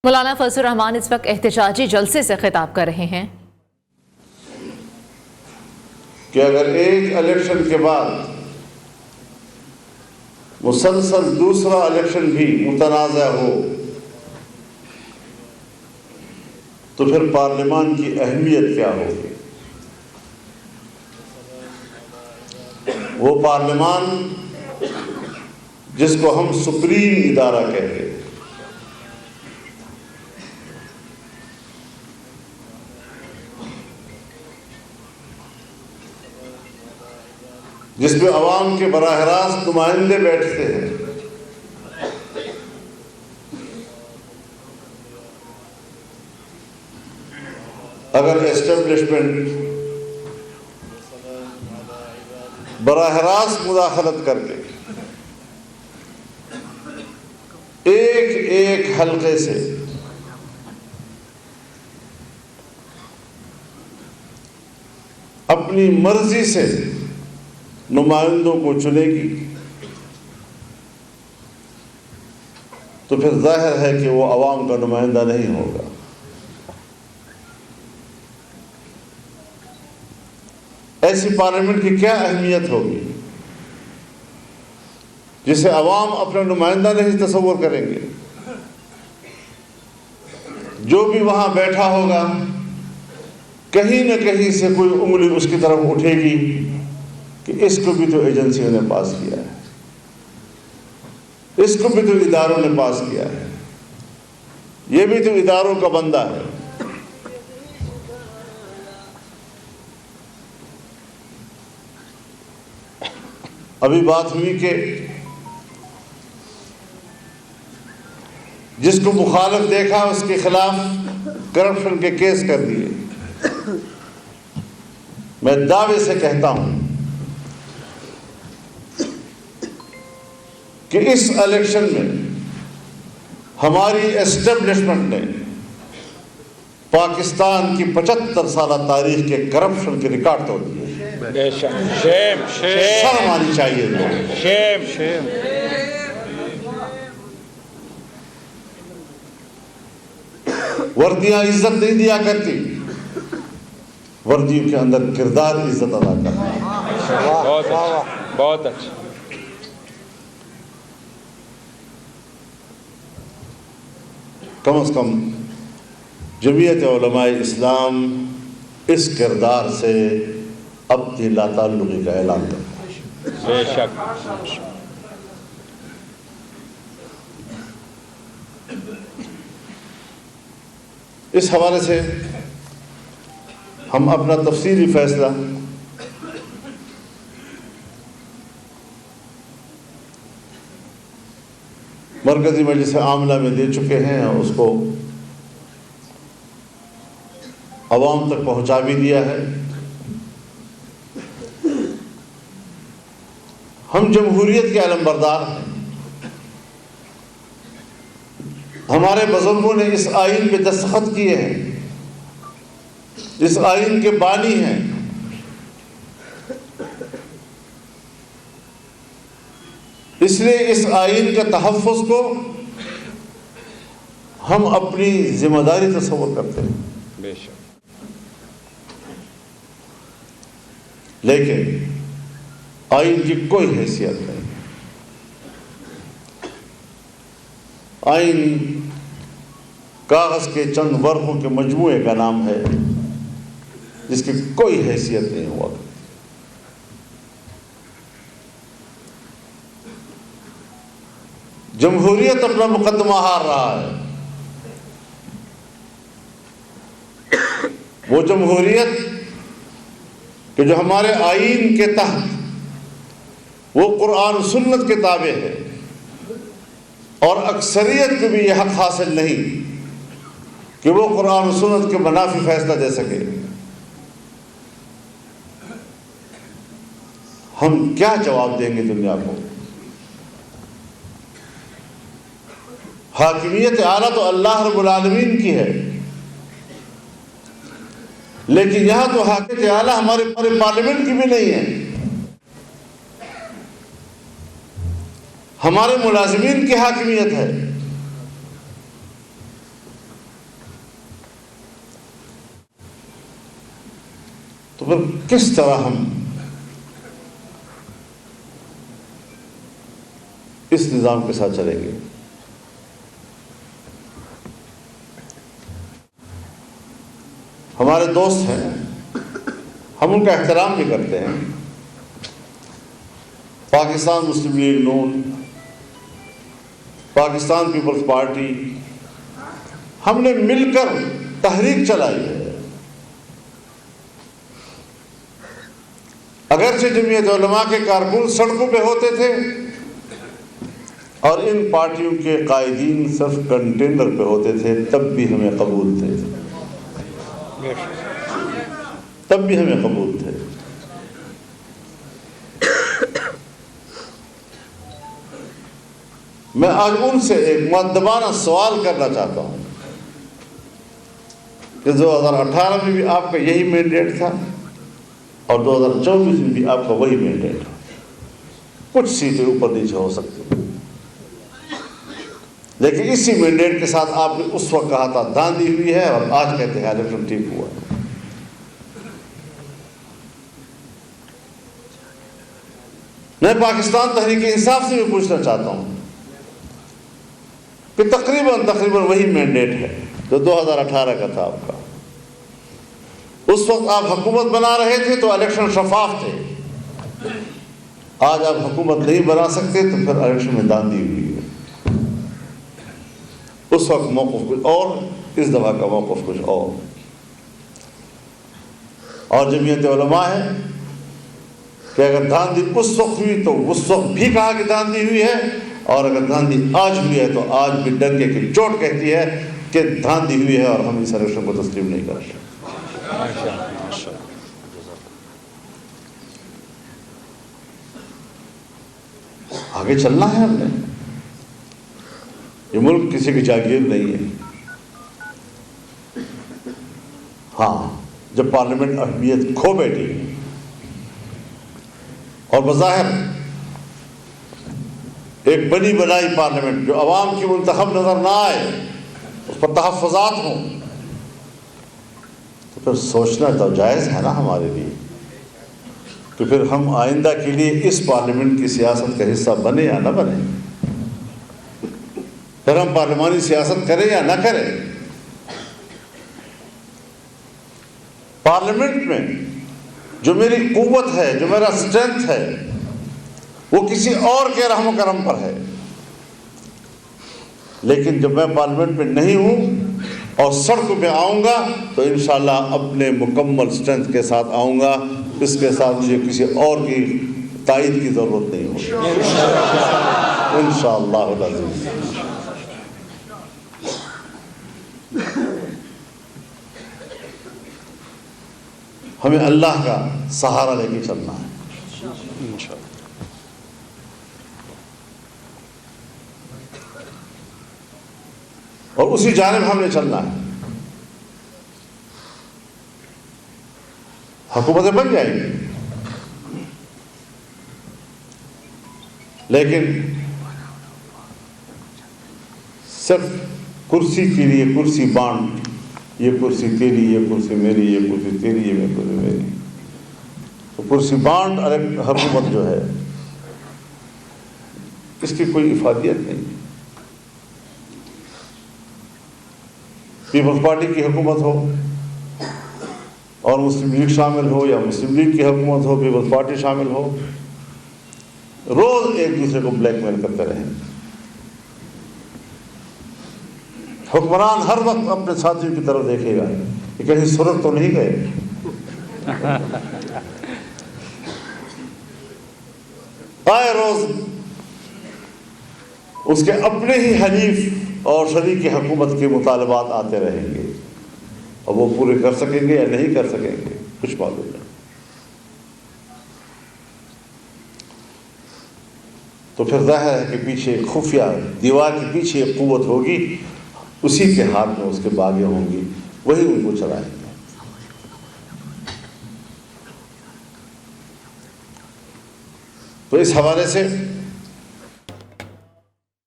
مولانا فضل الرحمان اس وقت احتجاجی جلسے سے خطاب کر رہے ہیں کہ اگر ایک الیکشن کے بعد مسلسل دوسرا الیکشن بھی متنازع ہو تو پھر پارلیمان کی اہمیت کیا ہوگی؟ وہ پارلیمان جس کو ہم سپریم ادارہ کہتے ہیں، جس میں عوام کے براہ راست نمائندے بیٹھتے ہیں، اگر اسٹیبلشمنٹ براہ راست مداخلت کر کے ایک ایک حلقے سے اپنی مرضی سے نمائندوں کو چنے گی تو پھر ظاہر ہے کہ وہ عوام کا نمائندہ نہیں ہوگا۔ ایسی پارلیمنٹ کی کیا اہمیت ہوگی جسے عوام اپنا نمائندہ نہیں تصور کریں گے؟ جو بھی وہاں بیٹھا ہوگا کہیں نہ کہیں سے کوئی انگلی اس کی طرف اٹھے گی کہ اس کو بھی تو ایجنسیوں نے پاس کیا ہے، اس کو بھی تو اداروں نے پاس کیا ہے، یہ بھی تو اداروں کا بندہ ہے۔ ابھی بات ہوئی کہ جس کو مخالف دیکھا اس کے خلاف کرپشن کے کیس کر دیے۔ میں دعوے سے کہتا ہوں کہ اس الیکشن میں ہماری اسٹیبلشمنٹ نے پاکستان کی 75 سالہ تاریخ کے کرپشن کے ریکارڈ توڑ دیے۔ شرم آنی چاہیے۔ وردیاں عزت نہیں دیا کرتی، وردیوں کے اندر کردار عزت ادا کرتا ہے۔ بہت اچھا۔ کم از کم جمعیت علماء اسلام اس کردار سے اپنی لا تعلقی کا اعلان کرتا ہے۔ بے شک۔ اس حوالے سے ہم اپنا تفصیلی فیصلہ مرکزی مجلس عاملہ میں دے چکے ہیں اور اس کو عوام تک پہنچا بھی دیا ہے۔ ہم جمہوریت کے علم بردار ہیں، ہمارے بزرگوں نے اس آئین پہ دستخط کیے ہیں، اس آئین کے بانی ہیں۔ اس لیے اس آئین کے تحفظ کو ہم اپنی ذمہ داری تصور کرتے ہیں۔ بے شک۔ لیکن آئین کی کوئی حیثیت نہیں۔ آئین کاغذ کے چند ورقوں کے مجموعے کا نام ہے جس کی کوئی حیثیت نہیں ہوا۔ جمہوریت اپنا مقدمہ ہار رہا ہے۔ وہ جمہوریت کہ جو ہمارے آئین کے تحت وہ قرآن و سنت کے تابع ہے، اور اکثریت کو بھی یہ حق حاصل نہیں کہ وہ قرآن و سنت کے منافی فیصلہ دے سکے، ہم کیا جواب دیں گے دنیا کو؟ حاکمیت اعلیٰ تو اللہ رب العالمین کی ہے، لیکن یہاں تو حاکمیت اعلیٰ ہمارے پارلیمنٹ کی بھی نہیں ہے، ہمارے ملازمین کی حاکمیت ہے۔ تو پھر کس طرح ہم اس نظام کے ساتھ چلیں گے؟ ہمارے دوست ہیں، ہم ان کا احترام بھی کرتے ہیں، پاکستان مسلم لیگ نون، پاکستان پیپلز پارٹی، ہم نے مل کر تحریک چلائی ہے۔ اگرچہ جمعیت علماء کے کارکن سڑکوں پہ ہوتے تھے اور ان پارٹیوں کے قائدین صرف کنٹینر پہ ہوتے تھے، تب بھی ہمیں قبول تھے، تب بھی ہمیں قبول تھے۔ میں آج ان سے ایک مؤدبانہ سوال کرنا چاہتا ہوں کہ 2018 میں بھی آپ کا یہی مینڈیٹ تھا اور 2024 میں بھی آپ کا وہی مینڈیٹ ہے۔ کچھ سیٹیں اوپر نیچے ہو سکتی، لیکن اسی مینڈیٹ کے ساتھ آپ نے اس وقت کہا تھا دھاندلی ہوئی ہے، اور آج کہتے ہیں الیکشن ٹھیک ہوا۔ میں پاکستان تحریک انصاف سے بھی پوچھنا چاہتا ہوں کہ تقریباً وہی مینڈیٹ ہے جو 2018 کا تھا آپ کا۔ اس وقت آپ حکومت بنا رہے تھے تو الیکشن شفاف تھے، آج آپ حکومت نہیں بنا سکتے تو پھر الیکشن میں دھاندلی ہوئی ہے۔ اس وقت موقف کچھ اور، اس دفعہ کا موقف کچھ اور جمعیت علماء ہے کہ اگر دھاندلی اس وقت ہوئی تو اس وقت بھی کہا کہ دھاندلی ہوئی ہے، اور اگر دھاندلی آج ہوئی ہے تو آج بھی ڈنکے کی چوٹ کہتی ہے کہ دھاندلی ہوئی ہے، اور ہم اس الیکشن کو تسلیم نہیں کر سکتے۔ آگے چلنا ہے ہم نے، یہ ملک کسی کی جاگیر نہیں ہے۔ ہاں، جب پارلیمنٹ اہمیت کھو بیٹھی اور بظاہر ایک بنی بنائی پارلیمنٹ جو عوام کی منتخب نظر نہ آئے، اس پر تحفظات ہوں، تو پھر سوچنا تو جائز ہے نا ہمارے لیے کہ پھر ہم آئندہ کے لیے اس پارلیمنٹ کی سیاست کا حصہ بنے یا نہ بنے، پھر ہم پارلیمانی سیاست کریں یا نہ کریں۔ پارلیمنٹ میں جو میری قوت ہے، جو میرا اسٹرینتھ ہے، وہ کسی اور کے رحم و کرم پر ہے، لیکن جب میں پارلیمنٹ میں نہیں ہوں اور سڑکوں پہ آؤں گا تو انشاءاللہ اپنے مکمل اسٹرینتھ کے ساتھ آؤں گا، اس کے ساتھ مجھے کسی اور کی تائید کی ضرورت نہیں ہوگی انشاءاللہ العزیز۔ ہمیں اللہ کا سہارا لے کے چلنا ہے، اور اسی جانب ہم نے چلنا ہے۔ حکومتیں بن جائیں گی، لیکن صرف کرسی کے لیے کرسی بانٹ، یہ کرسی تیری، یہ کرسی میری، یہ کرسی تیری، یہ کرسی میری، تو کرسی بانٹ حکومت جو ہے اس کی کوئی افادیت نہیں۔ پیپلز پارٹی کی حکومت ہو اور مسلم لیگ شامل ہو، یا مسلم لیگ کی حکومت ہو پیپلز پارٹی شامل ہو، روز ایک دوسرے کو بلیک میل کرتے رہیں۔ حکمران ہر وقت اپنے ساتھیوں کی طرف دیکھے گا کہ کہیں سرخ تو نہیں گئے۔ آئے روز اس کے اپنے ہی حلیف اور شریک حکومت کے مطالبات آتے رہیں گے، اور وہ پورے کر سکیں گے یا نہیں کر سکیں گے کچھ معلوم نہیں۔ تو پھر ظاہر ہے کہ پیچھے خفیہ دیوار کے پیچھے ایک قوت ہوگی، اسی کے ہاتھ میں اس کے باغیں ہوں گی، وہی ان کو چلائیں گے۔ تو اس حوالے سے